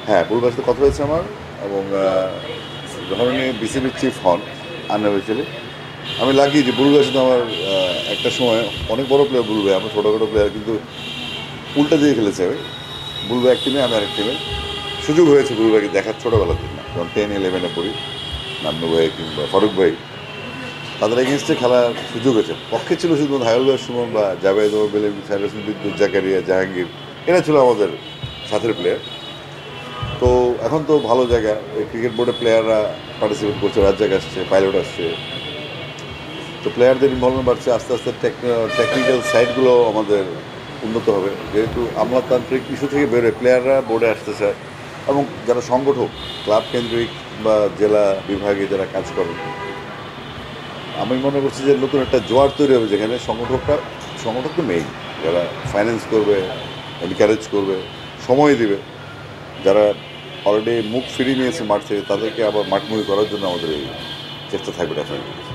হ্যাঁ, বুলবার সাথে কথা হয়েছে আমার এবং যখন উনি বিসিবির চিফ হন আনঅফিশিয়ালি আমি লাগি যে বুলবার সাথে আমার একটা সময় অনেক বড় প্লেয়ার বুলবে আমরা ছোটোখাটো প্লেয়ার কিন্তু উল্টা দিয়ে খেলেছে আমি বুলবা এক টিমে আমি আরেক টিমে সুযোগ হয়েছে বুলবাকে দেখার ছোটোবেলার দিন না যখন 10-11-এ পড়ি নান্নু ভাই কিংবা ফারুক ভাই তাদের এগেনস্টে খেলার সুযোগ হয়েছে পক্ষে ছিল শুধু হায়ুল্লাহ সুমন বা জাভেদ বেলিম সাইরাস বিদ্যুৎ জাকারিয়া জাহাঙ্গীর এরা ছিল আমাদের সাথের প্লেয়ার তো এখন তো ভালো জায়গা ক্রিকেট বোর্ডের প্লেয়াররা পার্টিসিপেট করছে রাজ্জাক আসছে পাইলট আসছে তো প্লেয়ারদের ইনভলভমেন্ট বাড়ছে আস্তে আস্তে টেকনিক্যাল সাইডগুলো আমাদের উন্নত হবে যেহেতু আমলাতান্ত্রিক ইস্যু থেকে বেরোয় প্লেয়াররা বোর্ডে আসতে চায় এবং যারা সংগঠক ক্লাব কেন্দ্রিক বা জেলা বিভাগে যারা কাজ করেন আমি মনে করছি যে নতুন একটা জোয়ার তৈরি হবে যেখানে সংগঠক তো মেইন যারা ফাইন্যান্স করবে এনকারেজ করবে সময় দিবে যারা অলরেডি মুখ ফিরিয়ে নিয়েছে মাঠ থেকে তাদেরকে আবার মাঠমুখী করার জন্য আমাদের এই চেষ্টা থাকবে ডেফিনেটলি